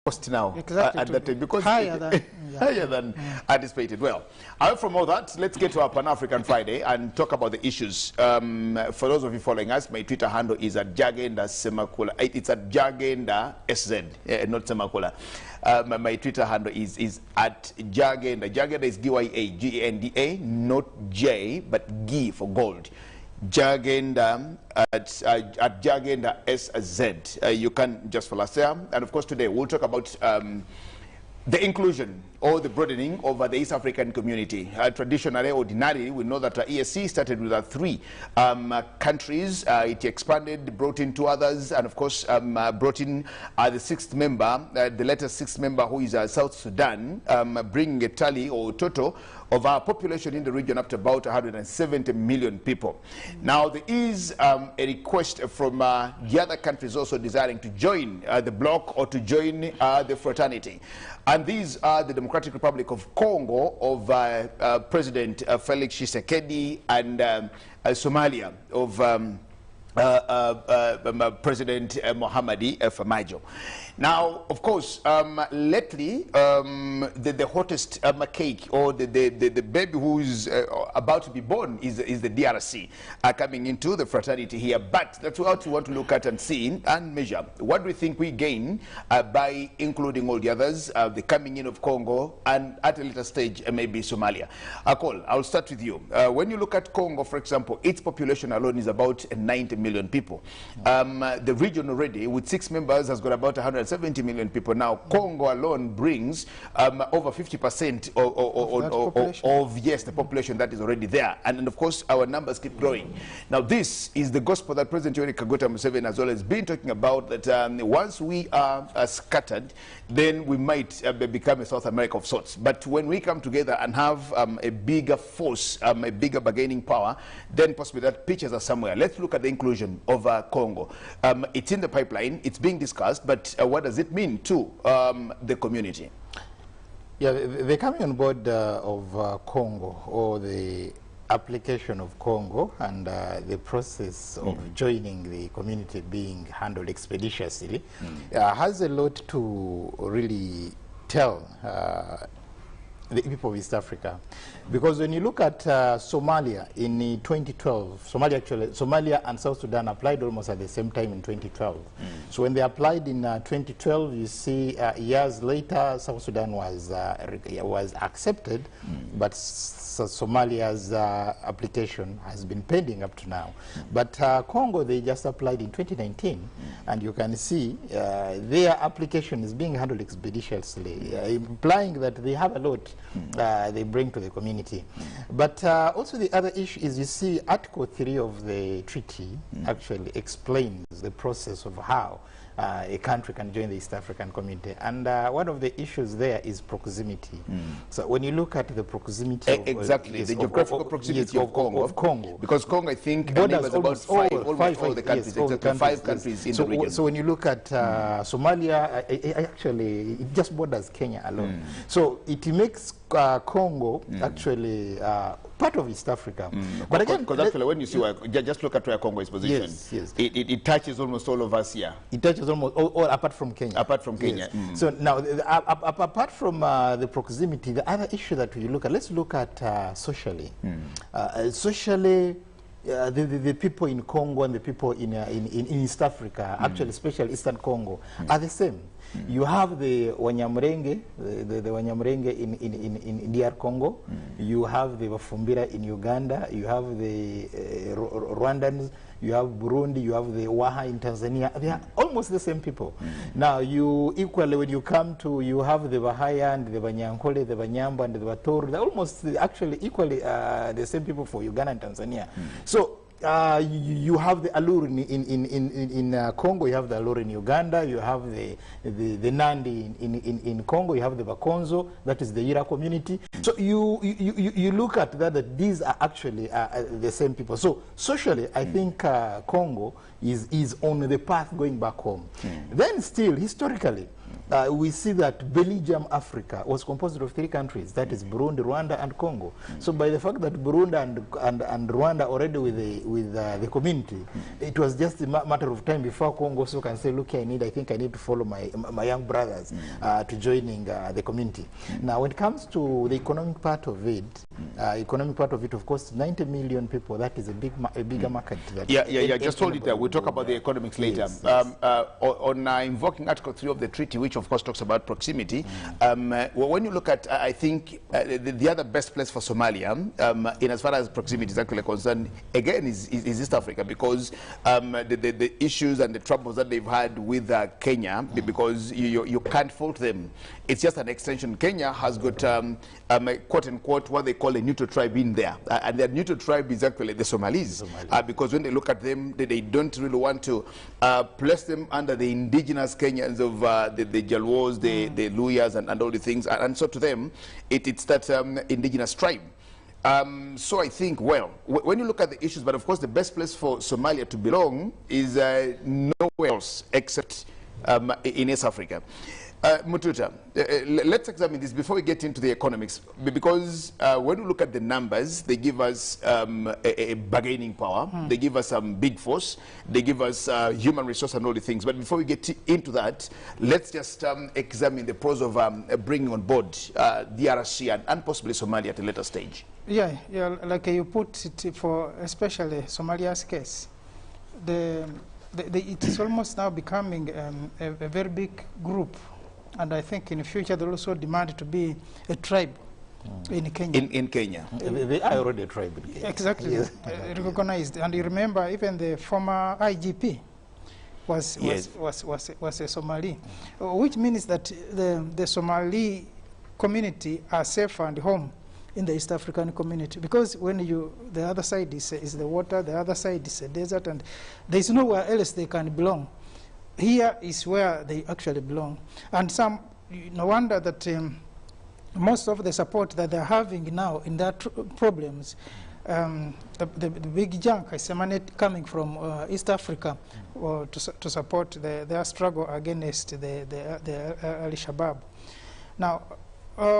cost now exactly at that time because higher than, higher than anticipated. Well, from all that, let's get to our Pan-African Friday and talk about the issues. For those of you following us, my Twitter handle is at Jagenda Semakula. It's at Jagenda SZ, not Semakula. My Twitter handle is at Jagenda. Jagenda is GYA, Genda, not J, but G for gold. Jagenda at Jagenda SZ. You can just follow us there. And of course, today we'll talk about the inclusion or the broadening of the East African community. Traditionally, ordinarily, we know that ESC started with 3 countries. It expanded, brought in 2 others, and of course brought in the 6th member, the latest 6th member, who is South Sudan, bringing a tally or total of our population in the region up to about 170 million people. Now, there is a request from the other countries also desiring to join the bloc or to join the fraternity. And these are the Democratic Republic of Congo of President Felix Tshisekedi and Somalia of President Mohamedi Farmajo. Now, of course, lately, the hottest cake or the baby who is about to be born is the DRC coming into the fraternity here. But that's what we want to look at and see and measure. What do we think we gain by including all the others, the coming in of Congo, and at a later stage, maybe Somalia? Akol, I'll start with you. When you look at Congo, for example, its population alone is about 90 million people. The region already, with 6 members, has got about 170 million people. Now, Congo alone brings over 50% of yes, the population that is already there. And of course, our numbers keep growing. Now, this is the gospel that President Yoweri Kaguta Museveni has always been talking about, that once we are scattered, then we might become a South America of sorts. But when we come together and have a bigger force, a bigger bargaining power, then possibly that pitches us somewhere. Let's look at the inclusion of Congo. It's in the pipeline, it's being discussed, but what does it mean to the community? Yeah, the coming on board of Congo, or the application of Congo, and the process of joining the community being handled expeditiously, has a lot to really tell the people of East Africa. Because when you look at Somalia in 2012, Somalia and South Sudan applied almost at the same time in 2012. So when they applied in 2012, you see years later, South Sudan was accepted, but Somalia's application has been pending up to now. But Congo, they just applied in 2019, and you can see their application is being handled expeditiously, implying that they have a lot they bring to the community. But also the other issue is, you see, Article 3 of the treaty actually explains the process of how a country can join the East African community. And one of the issues there is proximity. So when you look at the proximity exactly, the geographical proximity of Congo. Because Congo, I think, neighbors about almost all the countries, exactly 5 countries in the region. So when you look at Somalia, actually, it just borders Kenya alone. So it makes Congo actually part of East Africa. But again, because actually, when you see just look at where Congo is positioned, it touches almost all of us here. It touches almost all apart from Kenya. Apart from Kenya. So now, apart from the proximity, the other issue that we look at, let's look at socially. Socially, the people in Congo and the people in East Africa, actually, especially Eastern Congo, are the same. You have the Wanyamurenge, the Wanyamurenge in DR Congo. You have the Wafumbira in Uganda. You have the Rwandans. You have Burundi. You have the Waha in Tanzania. They are almost the same people. Now, you equally, when you come to, you have the Bahaya and the Banyankole, the Banyamba and the Batoru. They're almost actually equally the same people for Uganda and Tanzania. So you have the Alur in Congo, you have the Alur in Uganda, you have the Nandi in Congo, you have the Bakonzo, that is the Ira community. So you look at that these are actually the same people. So socially, I think Congo is on the path going back home. Then still, historically, we see that Belgium Africa was composed of 3 countries, that is Burundi, Rwanda, and Congo. So by the fact that Burundi and Rwanda already with the community, it was just a matter of time before Congo also can say, look, I think I need to follow my young brothers to joining the community. Now, when it comes to the economic part of it, of course, 90 million people, that is a bigger market. Just hold it there. We'll talk about the economics later. Yes, yes. On invoking Article 3 of the treaty, which of course talks about proximity, when you look at, I think, the other best place for Somalia, in as far as proximity is actually concerned, again, is East Africa, because the issues and the troubles that they've had with Kenya, because you can't fault them. It's just an extension. Kenya has got, quote unquote, what they call a neutral tribe in there. And their neutral tribe is actually the Somalis. Because when they look at them, they don't really want to place them under the indigenous Kenyans of the Jalwos, the Luyas, and all the things. And so to them, it's that indigenous tribe. So I think, well, when you look at the issues, but of course the best place for Somalia to belong is nowhere else except in East Africa. Mututa, let's examine this before we get into the economics, because when we look at the numbers, they give us a bargaining power, they give us some big force, they give us human resource and all the things. But before we get into that, let's just examine the pros of bringing on board DRC and possibly Somalia at a later stage. Yeah, like you put it, for especially Somalia's case, it is almost now becoming a very big group. And I think in the future they'll also demand to be a tribe in Kenya. In Kenya. They are already a tribe in Kenya. Exactly. Yes. Recognized. And you remember even the former IGP was a Somali, which means that the Somali community are safe and home in the East African community, because when the other side is the water, the other side is a desert, and there is nowhere else they can belong. Here is where they actually belong. And no wonder that most of the support that they're having now in their problems, the big junk is coming from East Africa to support their struggle against the Al-Shabaab. Now,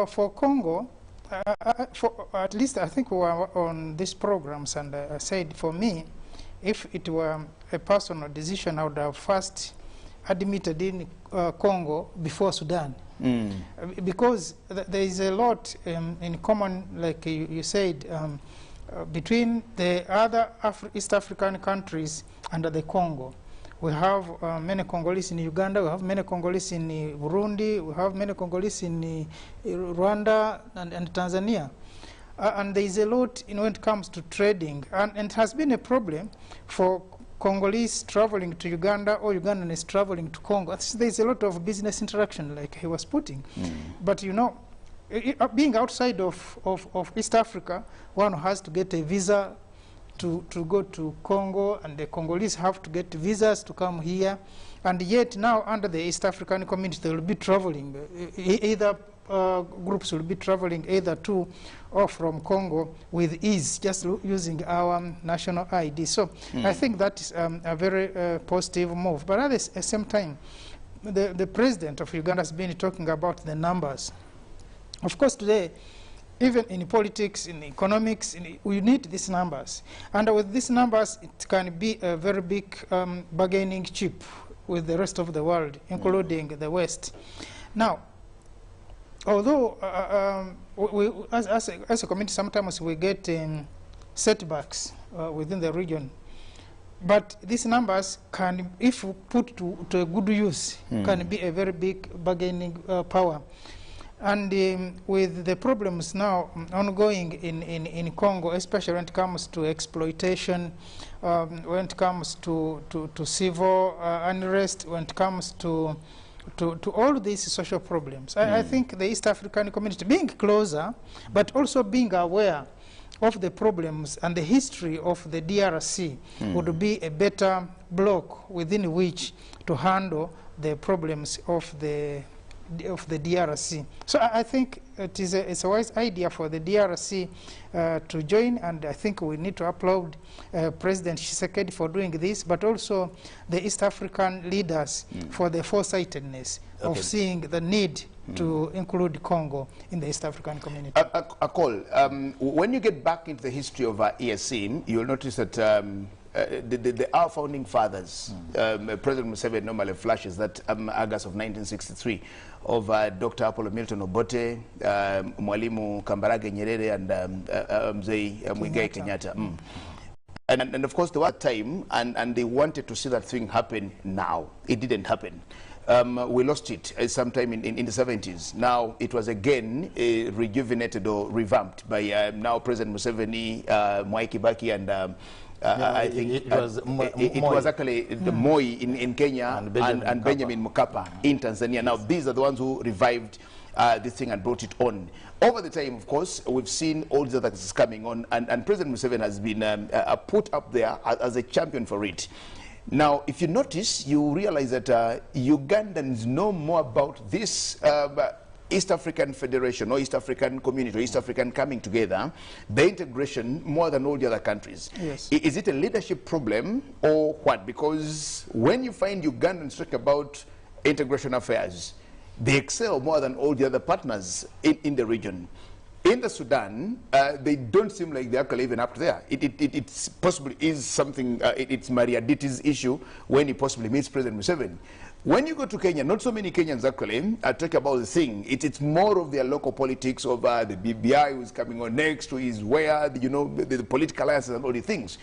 for Congo, at least I think we were on these programs, and I said, for me, if it were a personal decision, I would have first admitted in Congo before Sudan, because there is a lot in common, like you said, between the other East African countries and the Congo. We have many Congolese in Uganda, we have many Congolese in Burundi, we have many Congolese in Rwanda and Tanzania. And there is a lot when it comes to trading, and it has been a problem for Congolese traveling to Uganda or Ugandans traveling to Congo. There's a lot of business interaction, like he was putting. But you know, being outside of East Africa, one has to get a visa to go to Congo, and the Congolese have to get visas to come here. And yet now under the East African community, they will be traveling, either groups will be traveling either to or from Congo with ease, just using our national ID. So I think that is a very positive move. But at the same time, the president of Uganda has been talking about the numbers. Of course, today, even in politics, in economics, we need these numbers. And with these numbers, it can be a very big bargaining chip with the rest of the world, including the West. Now, although as a community, sometimes we get setbacks within the region, but these numbers can, if put to a good use, can be a very big bargaining power. And with the problems now ongoing in Congo, especially when it comes to exploitation, when it comes to civil unrest, when it comes to all these social problems, I think the East African community being closer, but also being aware of the problems and the history of the DRC would be a better block within which to handle the problems of the the DRC. So I think it's a wise idea for the DRC to join, and I think we need to applaud President Tshisekedi for doing this, but also the East African leaders for the foresightedness of seeing the need to include Congo in the East African community. A call. When you get back into the history of EAC, you'll notice that our founding fathers, President Museveni normally flashes that August of 1963 of Dr. Apollo Milton Obote, Mwalimu Kambarage Nyerere, and Mzee Muigai Kenyatta. And of course, there was time, and they wanted to see that thing happen now. It didn't happen. We lost it sometime in the 70s. Now it was again rejuvenated or revamped by now President Museveni, Mwai Kibaki, and I think it was actually the Moi in Kenya and Benjamin Mkapa in Tanzania. Now these are the ones who revived this thing and brought it on. Over the time, of course, we've seen all the other things coming on, and President Museveni has been put up there as a champion for it. Now, if you notice, you realize that Ugandans know more about this East African Federation or East African community or East African coming together, the integration, more than all the other countries. Yes. Is it a leadership problem or what? Because when you find Ugandans talking about integration affairs, they excel more than all the other partners in the region. In the Sudan, they don't seem like they're actually even up there. It's possibly is something, it's Maria Ditti's issue when he possibly meets President Museveni. When you go to Kenya, not so many Kenyans actually talk about the thing. It's more of their local politics of the BBI who's coming on next, who is where, you know, the political alliances and all the things.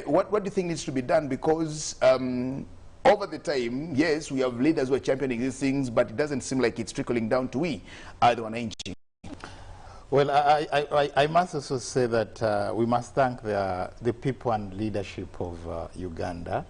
What do you think needs to be done? Because over the time, yes, we have leaders who are championing these things, but it doesn't seem like it's trickling down to we, the wananchi. Well, I must also say that we must thank the people and leadership of Uganda,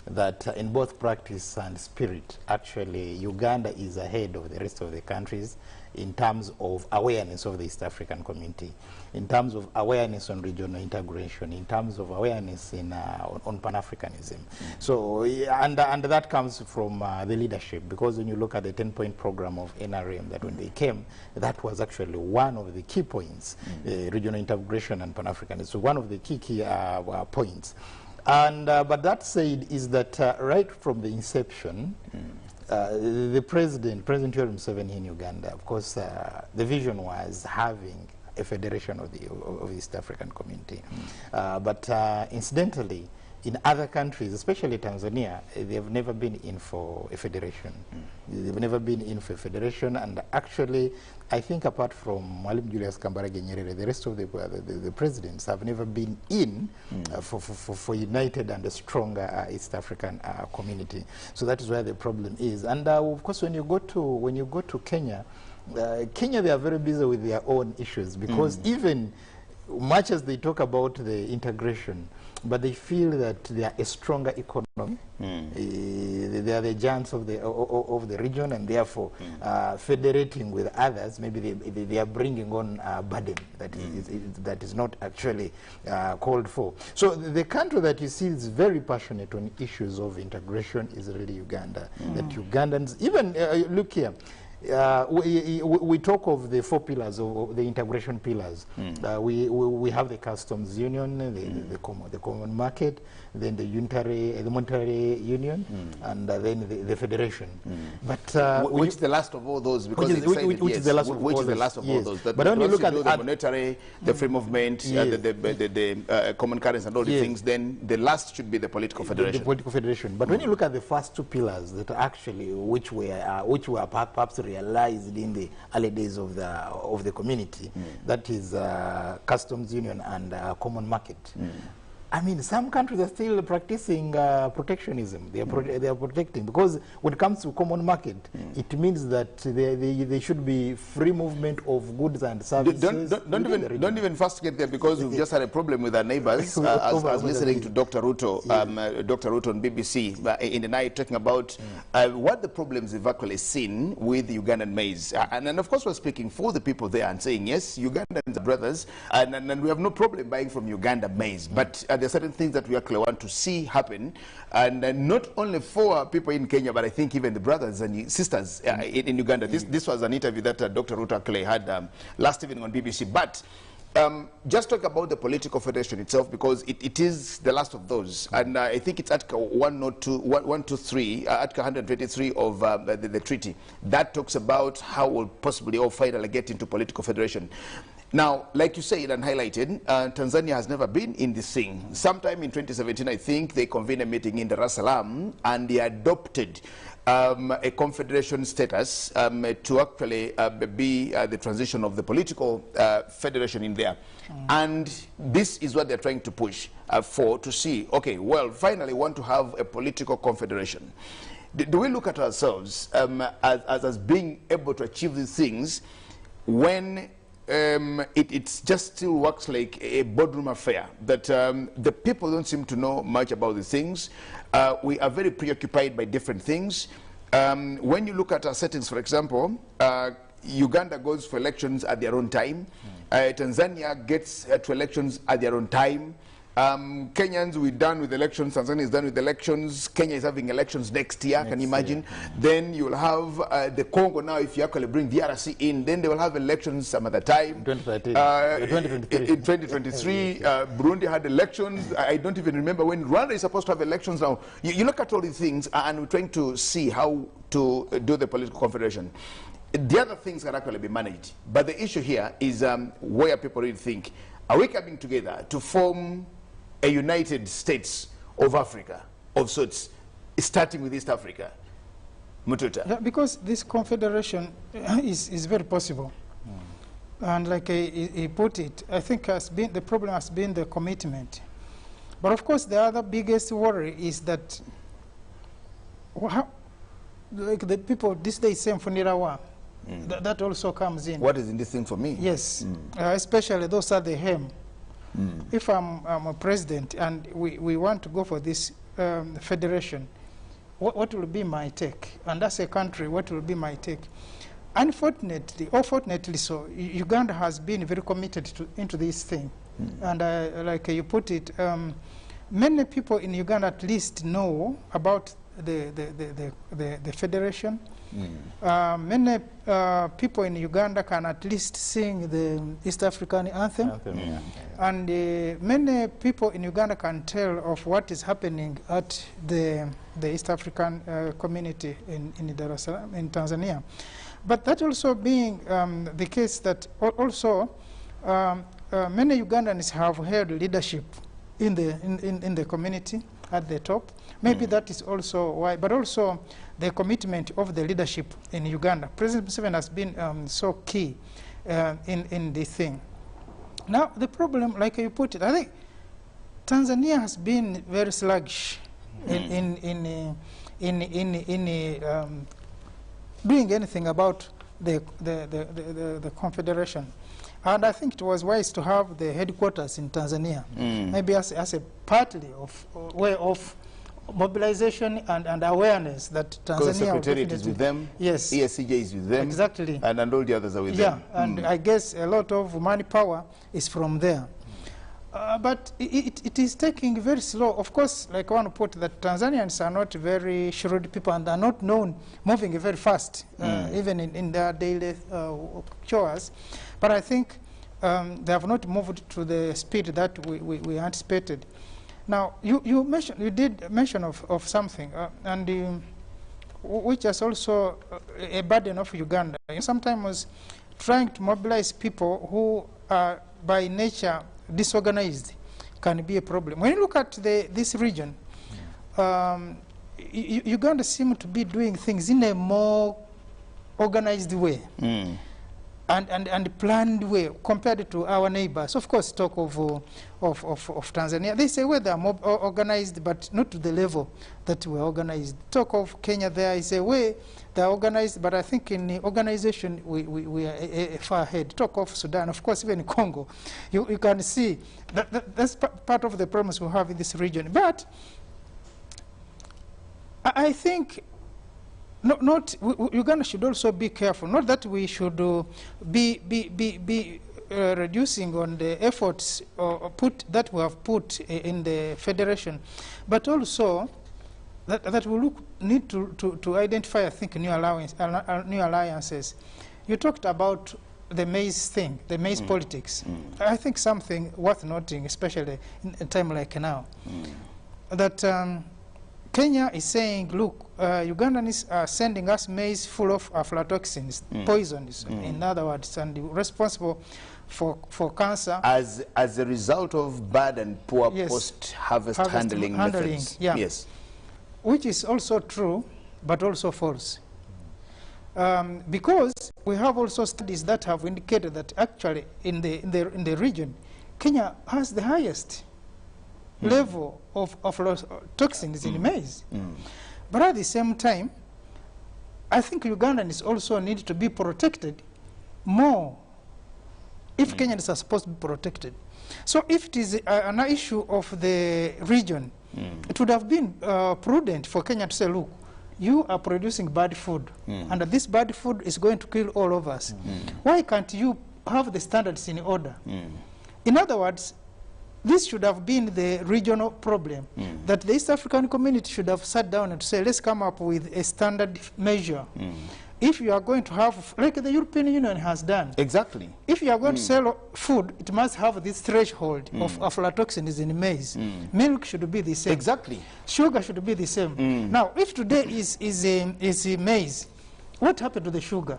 that in both practice and spirit, actually, Uganda is ahead of the rest of the countries in terms of awareness of the East African community, in terms of awareness on regional integration, in terms of awareness on Pan-Africanism. So, and that comes from the leadership, because when you look at the 10-point program of NRM, that when they came, that was actually one of the key points, regional integration and Pan-Africanism. So one of the key points. And but that said, is that right from the inception, the President Yoweri Museveni in Uganda, of course, the vision was having a federation of the East African community. But incidentally, in other countries, especially Tanzania, they have never been in for a federation. They've never been in for a federation, and actually, I think apart from Mwalimu Julius Kambarage Nyerere, the rest of the presidents have never been in for united and a stronger East African community. So that is where the problem is. And of course, when you go to Kenya, Kenya, they are very busy with their own issues, because even much as they talk about the integration, but they feel that they are a stronger economy. They are the giants of the region, and therefore federating with others, maybe they are bringing on a burden that is not actually called for. So the country that you see is very passionate on issues of integration is really Uganda. That Ugandans, even look here, we talk of the 4 pillars of the integration pillars. We have the customs union, the common market, then the monetary union, and then the federation. But which is the last of all those? Because which is the last of all those? But when you look at the monetary, the free movement, the common currency, and all the things, then the last should be the political federation. The political federation. But when you look at the first 2 pillars that actually which were perhaps realized in the early days of the community, that is customs union and common market. I mean, some countries are still practicing protectionism. They are protecting, because when it comes to common market, it means that there should be free movement of goods and services. Don't even first get there, because we've just had a problem with our neighbors. I was listening to Dr. Ruto, Dr. Ruto on BBC in the night, talking about what the problems we've actually seen with the Ugandan maize. And of course, we're speaking for the people there and saying, yes, Ugandans are brothers, and we have no problem buying from Uganda maize. But at there are certain things that we actually want to see happen, and not only for people in Kenya, but I think even the brothers and sisters in Uganda. This was an interview that Dr. Ruta Clay had last evening on BBC. But just talk about the political federation itself, because it is the last of those, and I think it's Article 123, Article 123 of the treaty that talks about how we'll possibly all finally get into political federation. Now, like you said and highlighted, Tanzania has never been in this thing. Sometime in 2017, I think, they convened a meeting in Dar es Salaam and they adopted a confederation status to actually be the transition of the political federation in there. And this is what they're trying to push for, to see, okay, well, finally want to have a political confederation. Do we look at ourselves as being able to achieve these things when it just still works like a boardroom affair, that the people don't seem to know much about these things? We are very preoccupied by different things. When you look at our settings, for example, Uganda goes for elections at their own time. Tanzania gets to elections at their own time. Kenyans, we're done with elections. Tanzania is done with elections. Kenya is having elections next year. Can you imagine? Then you'll have the Congo now. If you actually bring DRC in, then they will have elections some other time. 2023. In 2023, Burundi had elections. I don't even remember when. Rwanda is supposed to have elections now. You look at all these things, and we're trying to see how to do the political confederation. The other things can actually be managed. But the issue here is where people really think, are we coming together to form a United States of Africa, of sorts, starting with East Africa? Mututa. Yeah, because this confederation is very possible. And like he put it, I think the problem has been the commitment. But of course, the other biggest worry is that like the people this day same for Nirawa, that also comes in. What is in this thing for me? Yes, especially those at the hem. If I'm a president and we want to go for this federation, what will be my take? And as a country, what will be my take? Unfortunately, or fortunately so, Uganda has been very committed into this thing. And like you put it, many people in Uganda at least know about the federation. Many people in Uganda can at least sing the East African anthem. And many people in Uganda can tell of what is happening at the East African community in Dar es Salaam, in Tanzania. But that also being the case that also many Ugandans have held leadership in the community at the top. Maybe that is also why, but also the commitment of the leadership in Uganda. President Museveni has been so key in this thing. Now, the problem, like you put it, I think Tanzania has been very sluggish in doing anything about the confederation. And I think it was wise to have the headquarters in Tanzania, maybe as a partly of way of mobilization and awareness that Tanzania... Secretariat is with them, yes. ESCJ is with them, exactly, and all the others are with them. Yeah, and I guess a lot of money power is from there. But it is taking very slow. Of course, like I want to put that Tanzanians are not very shrewd people and are not known moving very fast, even in their daily chores. But I think they have not moved to the speed that we anticipated. Now, you did mention of something, and which is also a burden of Uganda. Sometimes trying to mobilize people who are by nature disorganized can be a problem. When you look at this region, Uganda seems to be doing things in a more organized way. And planned way compared to our neighbors. Of course, talk of Tanzania. They say, well, they are more organized, but not to the level that we're organized. Talk of Kenya, there is a way they're organized, but I think in the organization, we are far ahead. Talk of Sudan, of course, even Congo. You can see that's part of the problems we have in this region. But I think Uganda should also be careful. Not that we should be reducing on the efforts that we have put in the federation, but also that we need to identify, I think, new alliances. You talked about the maize thing, the maize politics. I think something worth noting, especially in a time like now, that Kenya is saying, look, Ugandans are sending us maize full of aflatoxins, poisons, in other words, and responsible for cancer. As a result of bad and poor post-harvest handling methods. Yeah. Yes. Which is also true, but also false. Because we have also studies that have indicated that actually in the region, Kenya has the highest level of toxins in maize. But at the same time, I think Ugandans also need to be protected more if Kenyans are supposed to be protected. So if it is an issue of the region, it would have been prudent for Kenya to say, look, you are producing bad food, and this bad food is going to kill all of us. Why can't you have the standards in order? In other words, this should have been the regional problem, that the East African community should have sat down and say, let's come up with a standard measure. If you are going to have, like the European Union has done. Exactly. If you are going to sell food, it must have this threshold of aflatoxins in maize. Milk should be the same. Exactly. Sugar should be the same. Now, if today is maize, what happened to the sugar?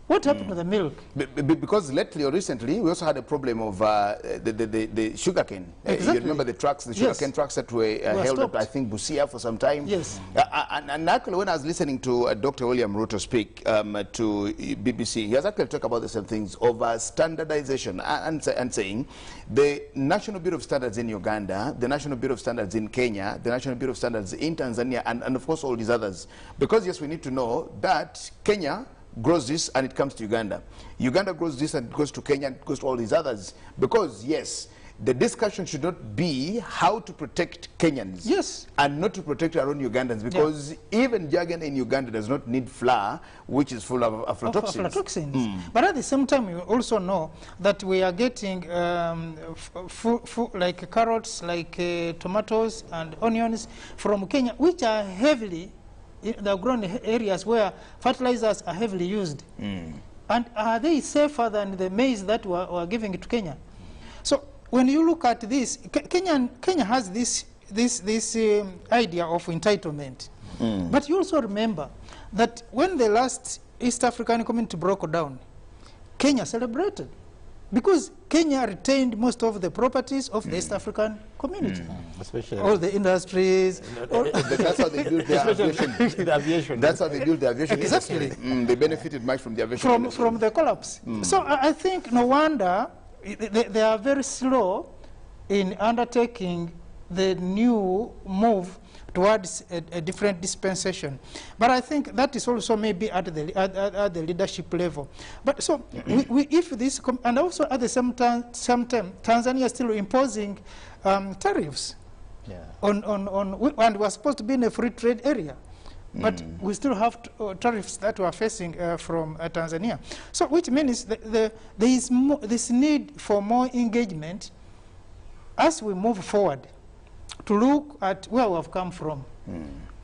What happened to the milk? Because lately or recently, we also had a problem of the sugarcane. Exactly. You remember the trucks, the sugarcane trucks that were held up, I think, Busia for some time. Yes. And actually, when I was listening to Dr. William Ruto speak to BBC, he has actually talked about the same things of standardization and saying the National Bureau of Standards in Uganda, the National Bureau of Standards in Kenya, the National Bureau of Standards in Tanzania, and of course all these others. Because yes, we need to know that Kenya grows this and it comes to Uganda. Uganda grows this and it goes to Kenya and it goes to all these others. Because, yes, the discussion should not be how to protect Kenyans. Yes. And not to protect our own Ugandans. Because even jargon in Uganda does not need flour, which is full of aflatoxins. But at the same time, you also know that we are getting like carrots, like tomatoes and onions from Kenya, which are heavily the grown areas where fertilizers are heavily used. And are they safer than the maize that we're giving to Kenya? So when you look at this, Kenya has this idea of entitlement. But you also remember that when the last East African community broke down, Kenya celebrated, because Kenya retained most of the properties of the East African community. Especially all the industries. That's how they built their aviation. That's how they built the aviation Exactly. industry. They benefited much from the aviation from the collapse. So I think no wonder they are very slow in undertaking the new move towards a different dispensation. But I think that is also maybe at the leadership level. But so if this, and also at the same time Tanzania is still imposing tariffs and we're supposed to be in a free trade area. But we still have tariffs that we are facing from Tanzania. So which means there is this need for more engagement as we move forward, to look at where we have come from.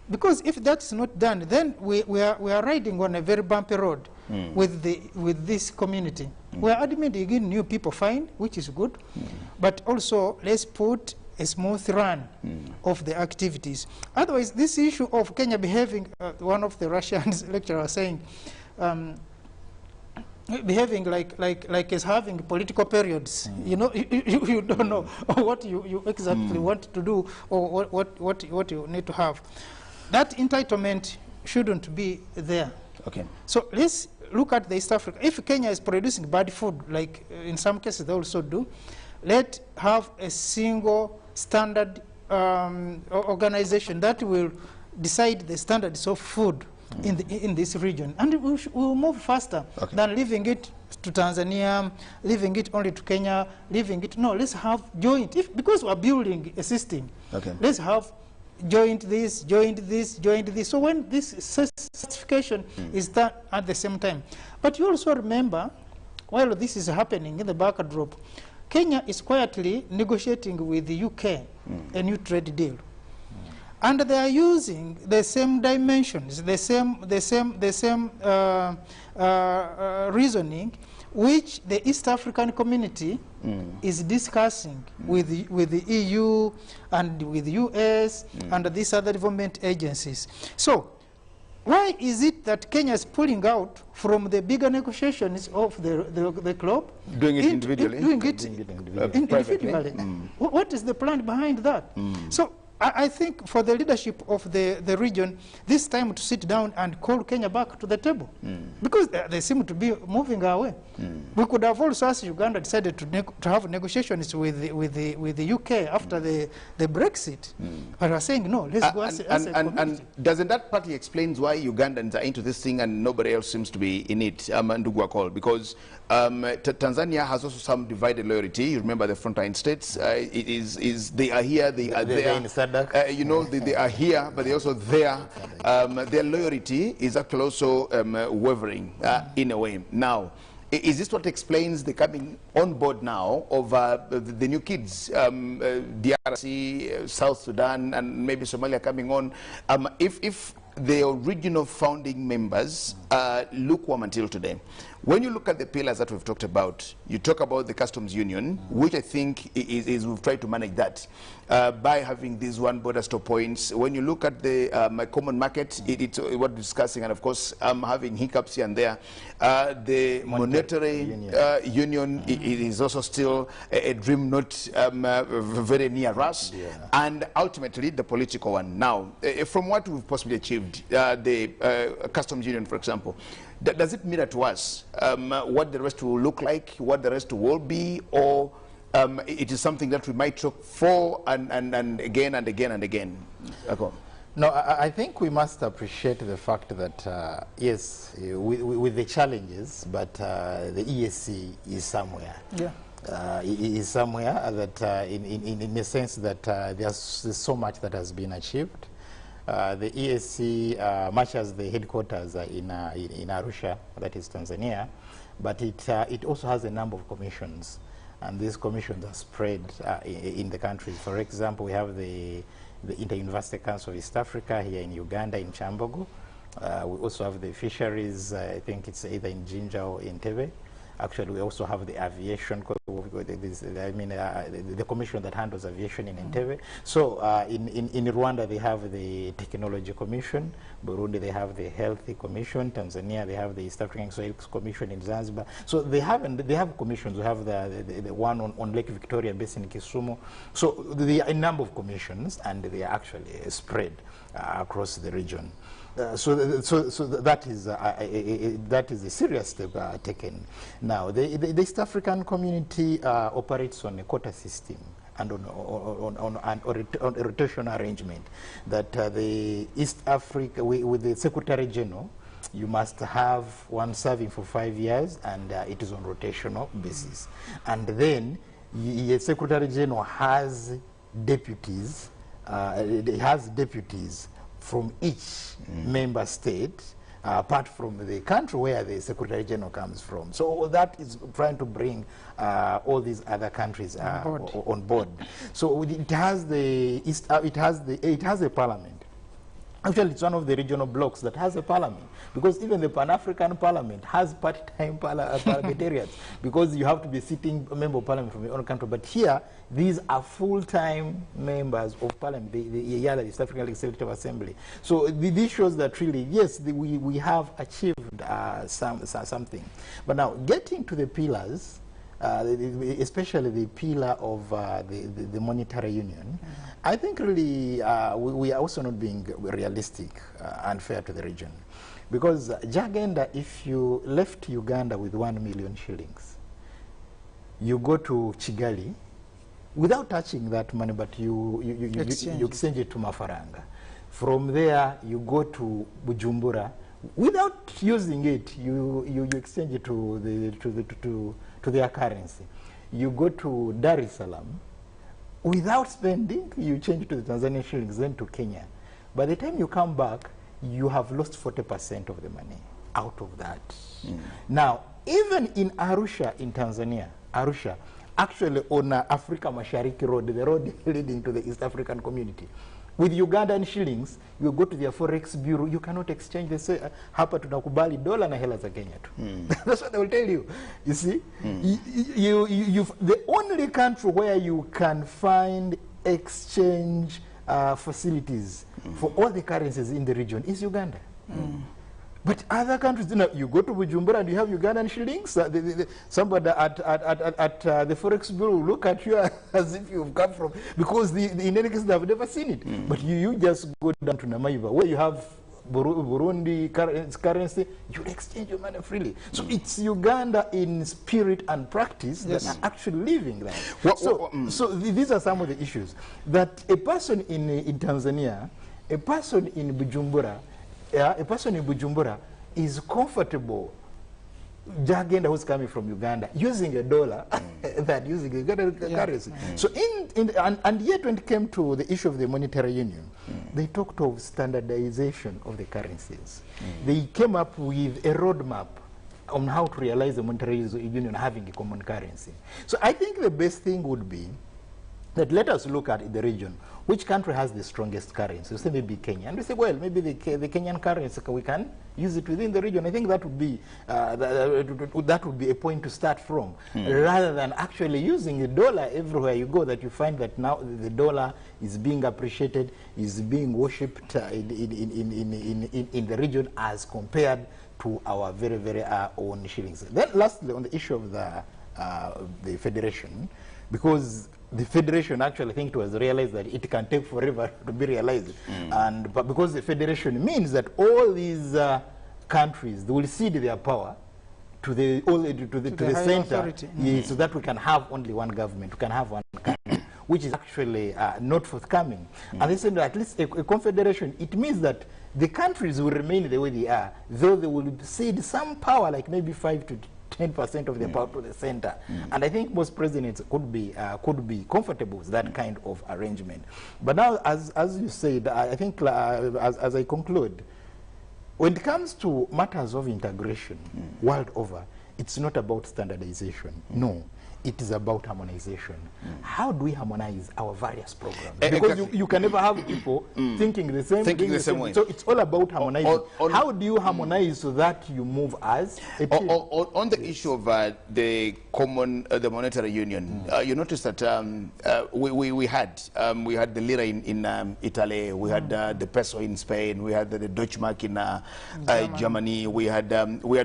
Because if that's not done, then we are riding on a very bumpy road with this community. We are admitting new people, fine, which is good, but also let's put a smooth run of the activities. Otherwise, this issue of Kenya behaving, one of the Russian lecturers was saying, behaving like is having political periods. You know, you don't know what you exactly want to do or what you need to have. That entitlement shouldn't be there. Okay. So let's look at the East Africa. If Kenya is producing bad food, like in some cases they also do, let's have a single standard organization that will decide the standards of food in this region, and we'll move faster than leaving it to Tanzania, leaving it only to Kenya, leaving it. No, let's have joint. Because we're building a system, let's have joint this, joint this, joint this. So when this certification is done at the same time. But you also remember while this is happening in the backdrop, Kenya is quietly negotiating with the UK a new trade deal. And they are using the same dimensions, the same reasoning, which the East African community is discussing with the EU and with the US and these other development agencies. So, why is it that Kenya is pulling out from the bigger negotiations of the club? Doing it individually? Doing it individually. What is the plan behind that? So, I think for the leadership of the region, this time to sit down and call Kenya back to the table. Because they seem to be moving away. We could have also, as Uganda, decided to have negotiations with the UK after the Brexit. But we're saying, no, let's go as a community. And doesn't that partly explains why Ugandans are into this thing and nobody else seems to be in it, because Tanzania has also some divided loyalty. You remember the frontline states. They are here, they are there. You know, they are here, but they're also there. Their loyalty is actually also wavering in a way. Now, is this what explains the coming on board now of the new kids, DRC, South Sudan, and maybe Somalia coming on? If the original founding members lukewarm until today. When you look at the pillars that we've talked about, you talk about the customs union, which I think is we've tried to manage that by having these one border stop points. When you look at the common market, it's what we're discussing, and of course having hiccups here and there. The monetary union is also still a dream not very near us, and ultimately the political one. Now, from what we've possibly achieved, the customs union, for example, does it mirror to us what the rest will look like, what the rest will be, or it is something that we might look for and again and again and again? No, I think we must appreciate the fact that, yes, with the challenges, but the EAC is somewhere. Yeah. Is somewhere that, in the sense that there's so much that has been achieved. The EAC, much as the headquarters in Arusha, that is Tanzania, but it also has a number of commissions, and these commissions are spread in the countries. For example, we have the Inter-University Council of East Africa here in Uganda, in Chambogo. We also have the fisheries, I think it's either in Jinja or in Tebe. Actually, we also have the aviation, the commission that handles aviation in Entebbe. So in Rwanda, they have the Technology Commission. Burundi, they have the Healthy Commission. Tanzania, they have the East African Soil Commission in Zanzibar. So they have commissions. We have the one on Lake Victoria based in Kisumu. So there are a number of commissions, and they are actually spread across the region. So that is a serious step taken. Now, the East African community operates on a quota system and on a rotational arrangement. That the East Africa, with the Secretary General, you must have one serving for 5 years, and it is on rotational basis. And then the Secretary General has deputies. From each member state, apart from the country where the Secretary General comes from. So that is trying to bring all these other countries on board. So it has a parliament. Actually, it's one of the regional blocks that has a parliament, because even the Pan-African Parliament has part-time parliamentarians, because you have to be sitting a member of parliament from your own country. But here, these are full-time members of parliament, the East African Legislative Assembly. So this shows that really, yes, we have achieved something. But now, getting to the pillars, especially the pillar of the monetary union, I think really we are also not being realistic and fair to the region. Because Jagenda, if you left Uganda with 1 million shillings, you go to Kigali, without touching that money, but you exchange it to Mafaranga. From there, you go to Bujumbura. Without using it, you exchange it to their currency. You go to Dar es Salaam. Without spending, you change it to the Tanzanian shillings, then to Kenya. By the time you come back, you have lost 40% of the money out of that. Now, even in Arusha in Tanzania, Arusha, actually on Africa Mashariki Road, the road leading to the East African community, with Ugandan shillings, you go to their forex bureau, you cannot exchange. They say, hapa tunakubali dola na hela za Kenya tu. That's what they will tell you. You see, the only country where you can find exchange facilities for all the currencies in the region is Uganda. But other countries, you go to Bujumbura and you have Ugandan shillings. Somebody at the Forex Bureau will look at you as if you've come from, because in any case they have never seen it. But you just go down to Namaiva where you have Burundi currency, you exchange your money freely. So it's Uganda in spirit and practice that are actually living that. So these are some of the issues. That a person in Tanzania, a person in Bujumbura, a person in Bujumbura is comfortable Jagenda who's coming from Uganda using a dollar than using a Ugandan currency. So and yet when it came to the issue of the monetary union, they talked of standardization of the currencies. They came up with a roadmap on how to realize the monetary union having a common currency. So I think the best thing would be that let us look at the region. Which country has the strongest currency? We say maybe Kenya. And we say, well, maybe the Kenyan currency, we can use it within the region. I think that would be a point to start from, rather than actually using the dollar everywhere you go, that you find that now the dollar is being appreciated, is being worshipped in the region as compared to our very, very own shillings. Then lastly, on the issue of the federation, because the federation actually, I think, it was realized that it can take forever to be realized, but because the federation means that all these countries, they will cede their power to the center, so that we can have only one government, we can have one country, which is actually not forthcoming. And they said that at least a confederation, it means that the countries will remain the way they are, though they will cede some power, like maybe 5 to 10% of the power to the center. And I think most presidents could be comfortable with that kind of arrangement. But now, as you said, I think as I conclude, when it comes to matters of integration world over, it's not about standardization. No. It is about harmonization. How do we harmonize our various programs? Because you can never have people thinking the same way. So it's all about harmonizing. How do you harmonize so that you move as a team? On the issue of the the monetary union, you notice that we had the lira in Italy, we had the peso in Spain, we had the Deutschmark in Germany, we had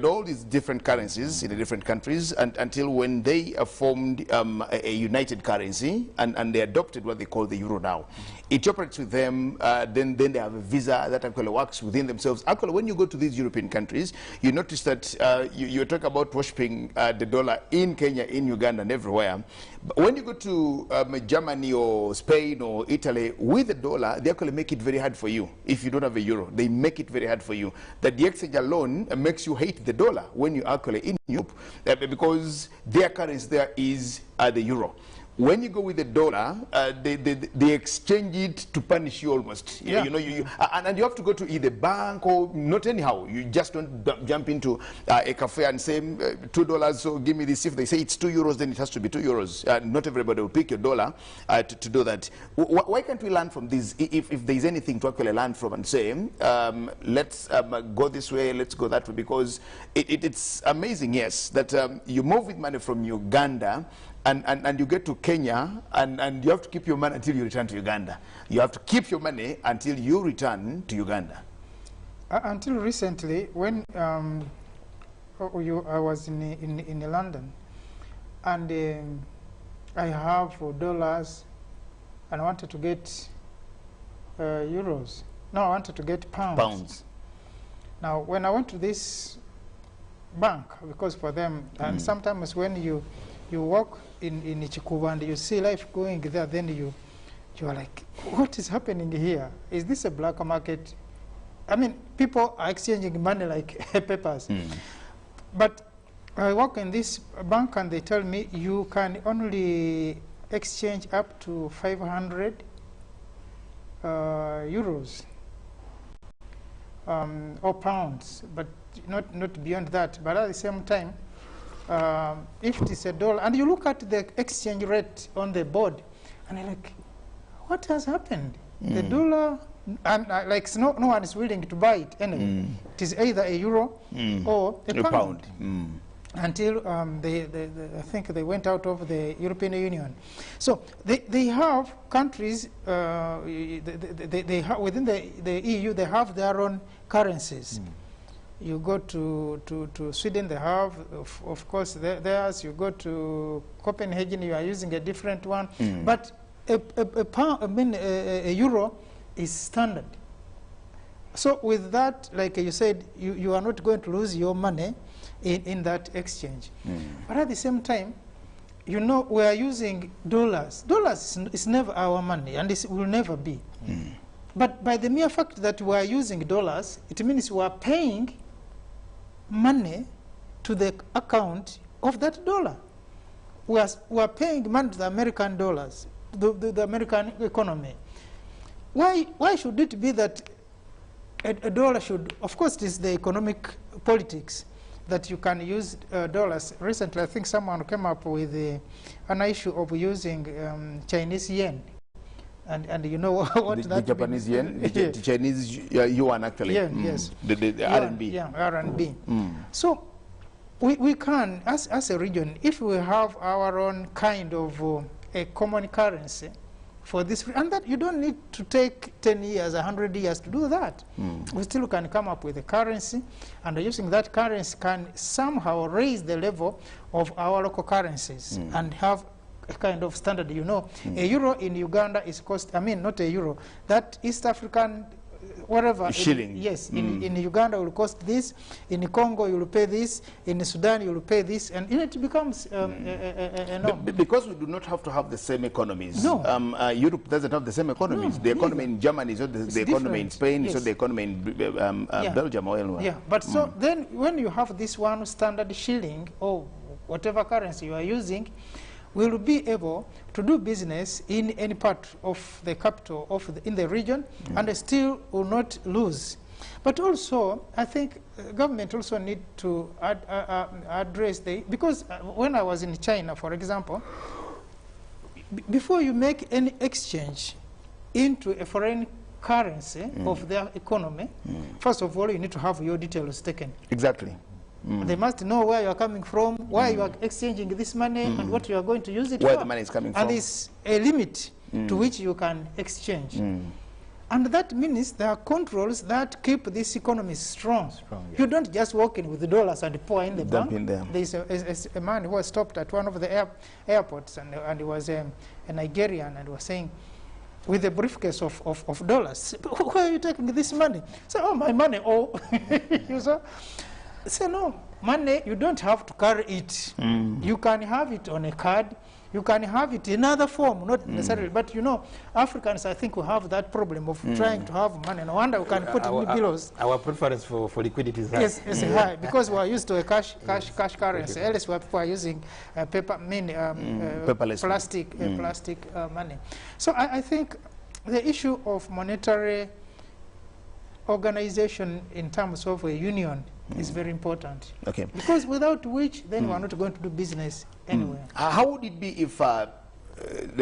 all these different currencies in the different countries, and until when they formed a united currency, and they adopted what they call the euro now. It operates with them, then they have a visa that actually works within themselves. Actually, when you go to these European countries, you notice that you talk about worshipping the dollar in Kenya, in Uganda, and everywhere. But when you go to Germany or Spain or Italy with the dollar, they actually make it very hard for you. If you don't have a euro, they make it very hard for you. That the exchange alone makes you hate the dollar when you're actually in Europe, because their currency there is the euro. When you go with the dollar, they exchange it to punish you almost. Yeah. And you have to go to either bank or not anyhow. You just don't jump into a cafe and say $2, so give me this. If they say it's €2, then it has to be €2. Not everybody will pick your dollar to do that. Why can't we learn from this? If there's anything to actually learn from and say, let's go this way, let's go that way, because it's amazing, yes, that you move with money from Uganda, and you get to Kenya, and you have to keep your money until you return to Uganda. You have to keep your money until you return to Uganda. Until recently, when I was in London, and I have dollars, and I wanted to get euros. No, I wanted to get pounds. Now, when I went to this bank, because for them, and sometimes when you walk in Chikuva and you see life going there, then you are like, what is happening here? Is this a black market? I mean, people are exchanging money like papers. But I walk in this bank and they tell me you can only exchange up to 500 euros or pounds, but not beyond that. But at the same time, if it is a dollar, and you look at the exchange rate on the board, and you're like, what has happened? The dollar, and like no one is willing to buy it anyway. It is either a euro or a pound. Until I think they went out of the European Union. So they have countries, they have, within the EU, they have their own currencies. You go to Sweden, they have, of course, theirs. You go to Copenhagen, you are using a different one. But a euro is standard. So with that, like you said, you are not going to lose your money in that exchange. But at the same time, you know, we are using dollars. Dollars is never our money, and it will never be. But by the mere fact that we are using dollars, it means we are paying money to the account of that dollar. We are paying money to the American dollars, the American economy. Why should it be that a dollar should, of course, it is the economic politics that you can use dollars. Recently, I think someone came up with an issue of using Chinese yen. And you know what the Japanese yen, the Chinese yuan actually. Yen, yes. The RMB. Yeah, RMB. So we can, as a region, if we have our own kind of a common currency for this, and that you don't need to take 10 years, 100 years to do that. We still can come up with a currency, and using that currency can somehow raise the level of our local currencies and have a kind of standard. You know, a euro in Uganda is cost, I mean, not a euro, that East African, whatever. Shilling. Yes, in Uganda will cost this, in Congo you will pay this, in Sudan you will pay this, and it becomes a norm. Because we do not have to have the same economies. No. Europe doesn't have the same economies. The economy in Germany is not the economy in Spain, so the economy in Belgium or anywhere. Yeah, but so then when you have this one standard shilling or whatever currency you are using, we will be able to do business in any part of the capital in the region, and still will not lose. But also, I think government also need to address because when I was in China, for example, before you make any exchange into a foreign currency of their economy, first of all, you need to have your details taken. Exactly. They must know where you are coming from, why you are exchanging this money, and what you are going to use it for. Where the money is coming from. And there's a limit to which you can exchange. And that means there are controls that keep this economy strong. You don't just walk in with the dollars and pour in the bank. There's a man who was stopped at one of the airports, and he was a Nigerian, and was saying, with a briefcase of dollars, where are you taking this money? So, oh, my money, oh. You saw? Say no, money, you don't have to carry it. You can have it on a card. You can have it in other form, not necessarily. But you know, Africans, I think, we have that problem of trying to have money. No wonder we can put in bills. Our preference for liquidity is high. Yes, it's high, because we are used to a cash currency. Else, people are using paper, plastic money. So I think the issue of monetary organization in terms of a union is very important. Okay. Because without which, then we are not going to do business anywhere. How would it be if the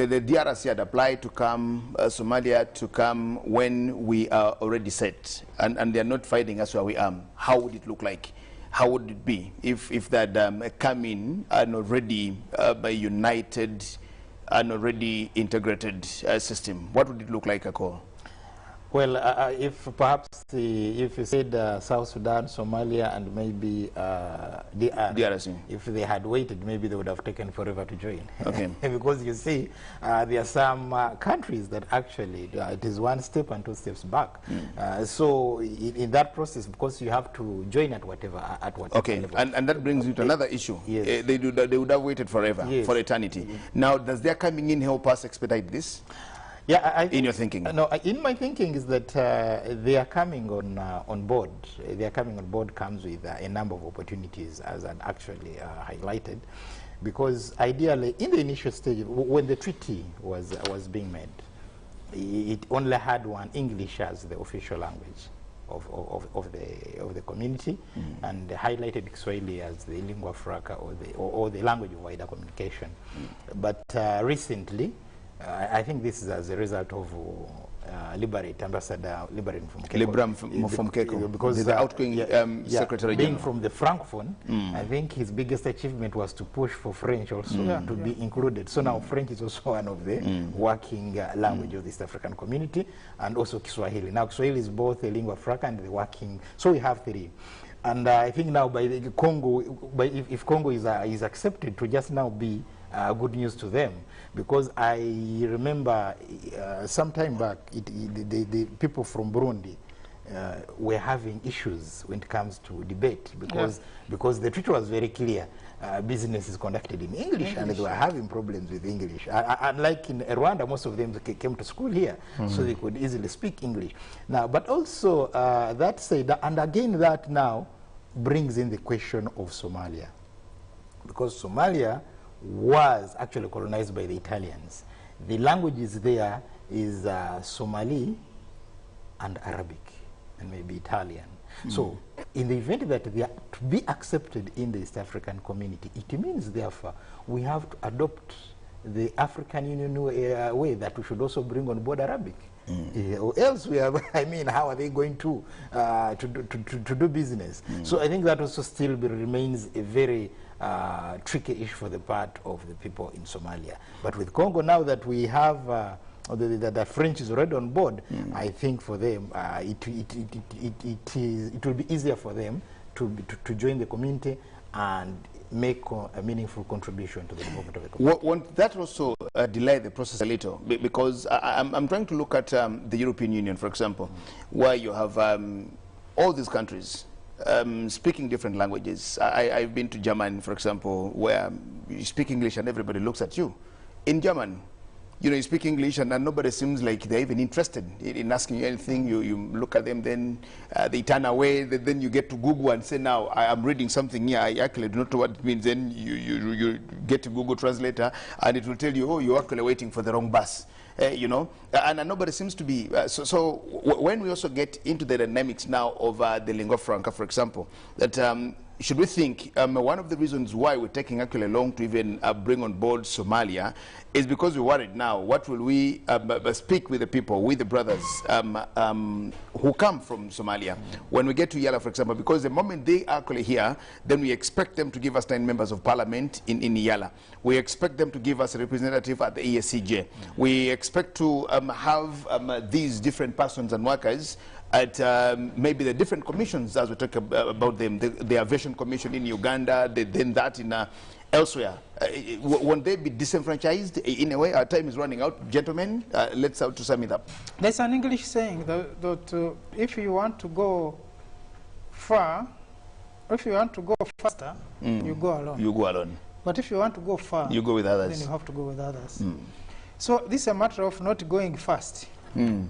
DRC had applied to come, Somalia to come when we are already set, and they are not finding us where we are? How would it look like? How would it be if that come in and already by united and already integrated system? What would it look like, Akol? Well, if perhaps if you said South Sudan, Somalia, and maybe DRC, if they had waited, maybe they would have taken forever to join. Okay. Because you see, there are some countries that actually it is one step and two steps back. So in that process, of course, you have to join at whatever okay. Level. And that brings you to another issue. Yes. They would have waited forever, for eternity. Now, does their coming in help us expedite this? Yeah, in your thinking? No, in my thinking is that they are coming on board. Their coming on board comes with a number of opportunities, as I actually highlighted, because ideally, in the initial stage, when the treaty was being made, it only had one English as the official language of the community, and highlighted Kiswahili as the lingua franca, or the language of wider communication. But recently, I think this is as a result of Liberate, Ambassador Liberate from Keko, because the outgoing Secretary being General. From the Francophone, I think his biggest achievement was to push for French also to be included. So now French is also one of the working language of the East African community, and also Kiswahili. Now Kiswahili is both a lingua franca and the working, so we have three. And I think now by the Congo, if Congo is accepted to just now be good news to them, because I remember some time back the people from Burundi were having issues when it comes to debate, because the treaty was very clear. Business is conducted in English, and they were having problems with English. Unlike in Rwanda, most of them came to school here, so they could easily speak English. Now, but also that said, and again that now brings in the question of Somalia, because Somalia was actually colonized by the Italians. The languages there is Somali and Arabic, and maybe Italian. So in the event that they are to be accepted in the East African community, it means therefore we have to adopt the African Union way that we should also bring on board Arabic. Or else we have, I mean, how are they going to do business? So I think that also still remains a very tricky issue for the part of the people in Somalia. But with Congo, now that we have the French is already on board, I think for them it will be easier for them to join the community and make a meaningful contribution to the development of the community. Won't that also delay the process a little? Because I'm trying to look at the European Union, for example, where you have all these countries speaking different languages. I've been to Germany, for example, where you speak English and everybody looks at you. In German, you speak English and nobody seems like they're even interested in asking you anything. You look at them, then they turn away. Then you get to Google and say, now I'm reading something here. I actually do not know what it means. Then you get to Google Translator and it will tell you, oh, you're actually waiting for the wrong bus. And nobody seems to be, so when we also get into the dynamics now of the lingua franca, for example, that should we think one of the reasons why we're taking actually long to even bring on board Somalia is because we're worried now, what will we speak with the people, with the brothers who come from Somalia when we get to Yala, for example, because the moment they are actually here, then we expect them to give us 9 members of parliament in Yala. We expect them to give us a representative at the ESCJ. We expect to have these different persons and workers at maybe the different commissions, as we talk about them, the Aviation Commission in Uganda, then that in elsewhere. Won't they be disenfranchised in a way? Our time is running out. Gentlemen, let's have to sum it up. There's an English saying that if you want to go far, if you want to go faster, you go alone. You go alone. But if you want to go far, you go with others. Then you have to go with others. So this is a matter of not going fast.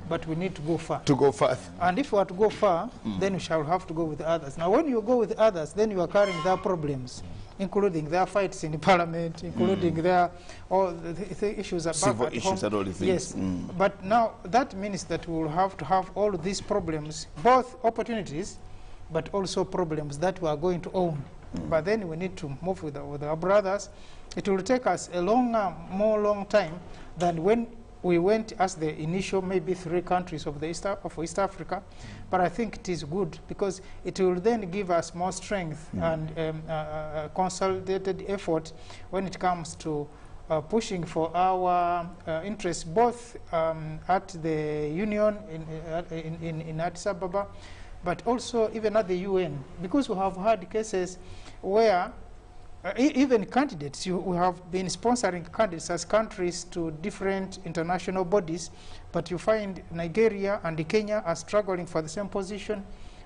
But we need to go far. To go fast. And if we are to go far, then we shall have to go with others. Now, when you go with others, then you are carrying their problems, including their fights in the parliament, including their all the issues about civil issues and all the things. Yes. But now that means that we will have to have all of these problems, both opportunities, but also problems that we are going to own. But then we need to move with our brothers. It will take us a more time than when we went as the initial maybe 3 countries of East Africa, but I think it is good because it will then give us more strength and consolidated effort when it comes to pushing for our interests, both at the Union in Addis Ababa, but also even at the UN, because we have had cases where even candidates, we have been sponsoring candidates as countries to different international bodies, but you find Nigeria and Kenya are struggling for the same position,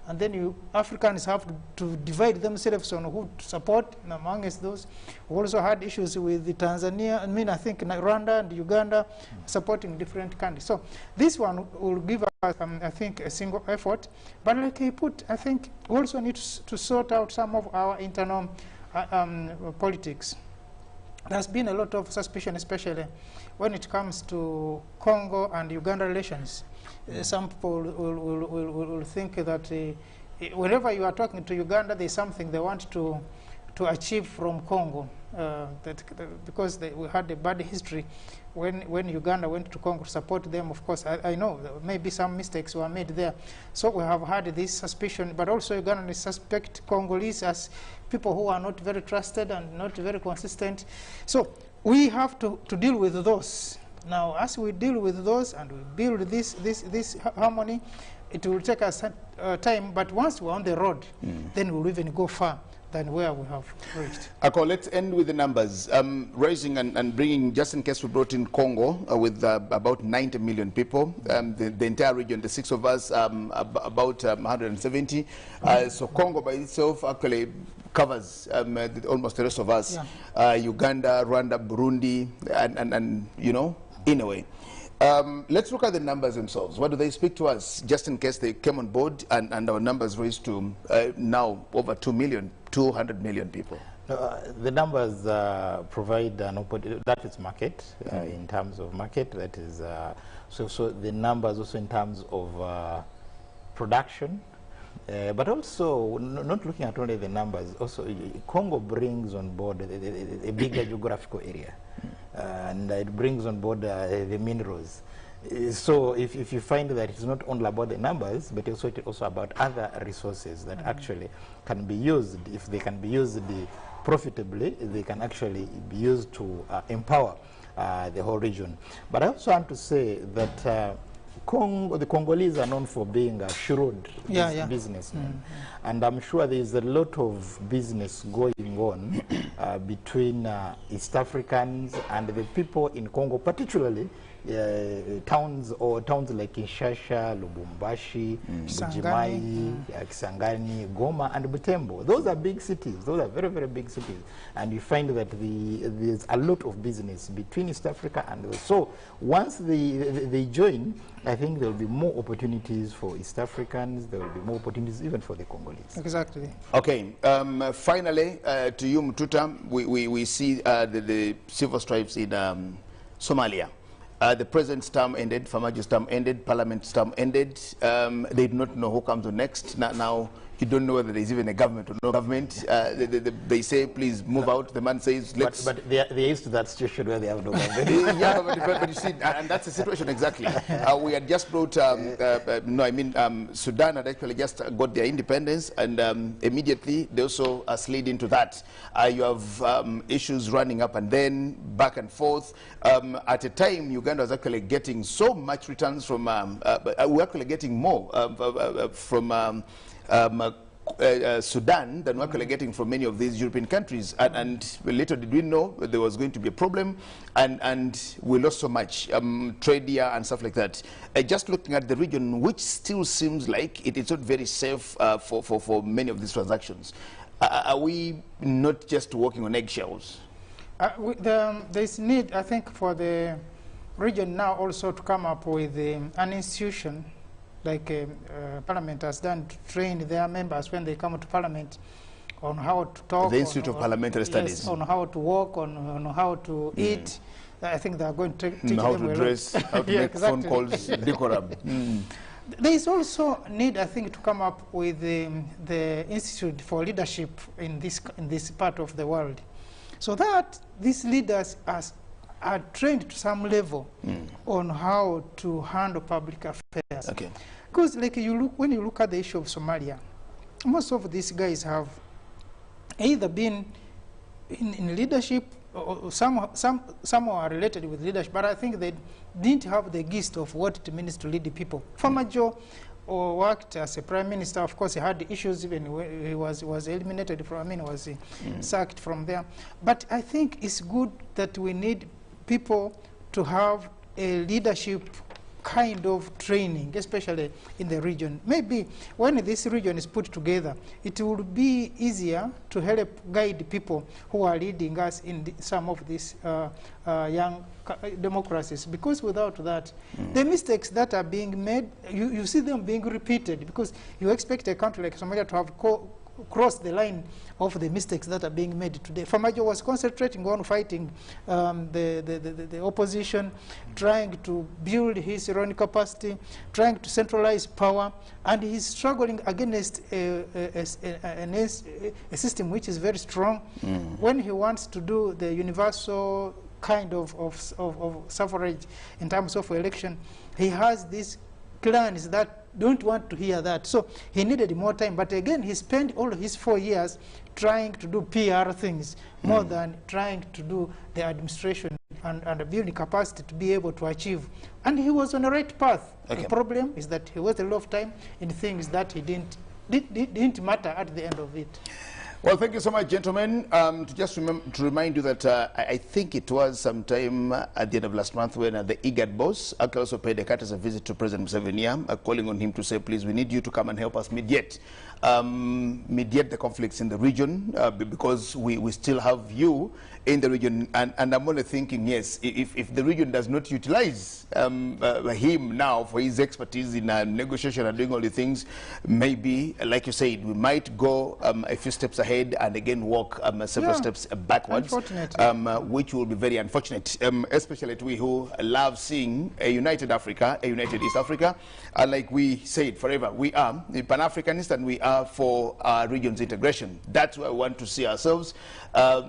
and then Africans have to divide themselves on who to support amongst those. We also had issues with Tanzania, I think Rwanda and Uganda supporting different countries. So this one will give us, I think, a single effort, but like he put, I think we also need to sort out some of our internal politics. there's been a lot of suspicion, especially when it comes to Congo and Uganda relations. Some people will think that whenever you are talking to Uganda, there's something they want to achieve from Congo, because we had a bad history when Uganda went to Congo to support them. Of course, I know maybe some mistakes were made there. So we have had this suspicion, but also Ugandans suspect Congolese as people who are not very trusted and not very consistent. So we have to deal with those. Now, as we deal with those and we build this harmony, it will take us time, but once we're on the road, then we'll even go far than where we have reached. Ako, let's end with the numbers. Raising and bringing, just in case we brought in Congo with about 90 million people, the entire region, the 6 of us, about 170. So Congo by itself actually covers almost the rest of us. Yeah. Uganda, Rwanda, Burundi, and you know, in a way. Let's look at the numbers themselves. What do they speak to us, just in case they came on board and our numbers raised to now over 200 million people? The numbers provide an opportunity. That is market, in terms of market. That is so the numbers also in terms of production, but also not looking at only the numbers. Also, Congo brings on board a bigger geographical area. And it brings on board the minerals. So if you find that it's not only about the numbers, but it's also about other resources that actually can be used. If they can be used profitably, they can actually be used to empower the whole region. But I also want to say that the Congolese are known for being shrewd businessmen. And I'm sure there is a lot of business going on between East Africans and the people in Congo, particularly towns like Kinshasa, Lubumbashi, Bujimai, Kisangani, Goma, and Butembo. Those are big cities. Those are very, very big cities. And you find that there's a lot of business between East Africa and so once they join, I think there will be more opportunities for East Africans. There will be more opportunities even for the Congolese. Exactly. Okay. Finally, to you, Mtuta, we see the civil strifes in Somalia. The president's term ended, Famajo's term ended, parliament's term ended. They do not know who comes on next. Now you don't know whether there's even a government or no government. They say, please move out. The man says, let's... But they're used to that situation where they have no government. Yeah, but you see, and that's the situation exactly. We had just brought, Sudan had actually just got their independence, and immediately they also slid into that. You have issues running up and then, back and forth. At a time, Uganda was actually getting so much returns from, we're actually getting more from Sudan than we're actually getting from many of these European countries, and little did we know that there was going to be a problem, and we lost so much trade here and stuff like that. Just looking at the region, which still seems like it's not very safe for many of these transactions. Are we not just walking on eggshells? There's need, I think, for the region now also to come up with an institution like Parliament has done, to train their members when they come to Parliament on how to talk. The Institute of Parliamentary Studies. Yes, on how to walk, on how to eat. I think they are going to teach how them to dress, how to make phone calls, decorum. There is also need, I think, to come up with the Institute for Leadership in this part of the world, so that these leaders are trained to some level on how to handle public affairs. Okay. Because like when you look at the issue of Somalia, most of these guys have either been in leadership, or some are related with leadership, but I think they didn't have the gist of what it means to lead the people. Famajo worked as a prime minister. Of course, he had issues even when he was eliminated from, was sacked from there. But I think it's good that we need people to have a leadership kind of training, especially in the region. Maybe when this region is put together, it will be easier to help guide people who are leading us in some of these young democracies. Because without that, the mistakes that are being made, you see them being repeated, because you expect a country like Somalia to have cross the line of the mistakes that are being made today. Famajo was concentrating on fighting the opposition, trying to build his own capacity, trying to centralize power, and he's struggling against a system which is very strong. When he wants to do the universal kind of suffrage in terms of election, he has these clans that don't want to hear that. So he needed more time. But again, he spent all his 4 years trying to do PR things more than trying to do the administration and building capacity to be able to achieve. And he was on the right path. Okay. The problem is that he wasted a lot of time in things that he didn't matter at the end of it. Well, thank you so much, gentlemen. To remind you that I think it was sometime at the end of last month when the IGAD boss also paid a courtesy visit to President Museveni, calling on him to say, please, we need you to come and help us mediate the conflicts in the region, because we still have you in the region. And I'm only thinking, yes, if the region does not utilize him now for his expertise in negotiation and doing all the things, maybe, like you said, we might go a few steps ahead and again walk several steps backwards, which will be very unfortunate, especially to we who love seeing a united Africa, a united East Africa. And like we said forever, we are the Pan-Africanists and we are for our region's integration. That's where we want to see ourselves.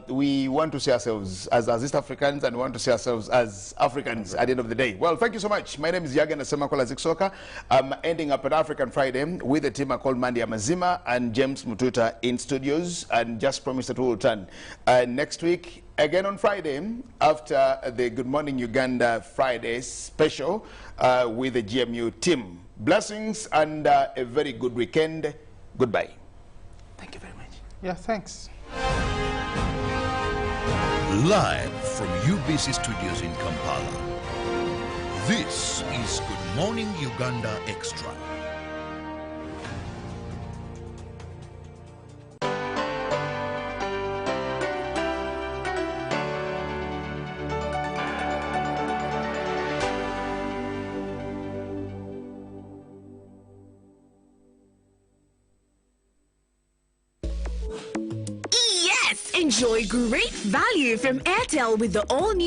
We want to see ourselves as East Africans and we want to see ourselves as Africans at the end of the day. Well, thank you so much. My name is Yagan Semakola Ziksoka. I'm ending up at African Friday with a team called Mandy Amazima and James Mututa in studios, and just promise that we will return next week again on Friday after the Good Morning Uganda Friday special with the GMU team. Blessings and a very good weekend. Goodbye. Thank you very much. Yeah, thanks. Live from UBC Studios in Kampala, this is Good Morning Uganda Extra. Enjoy great value from Airtel with the all-new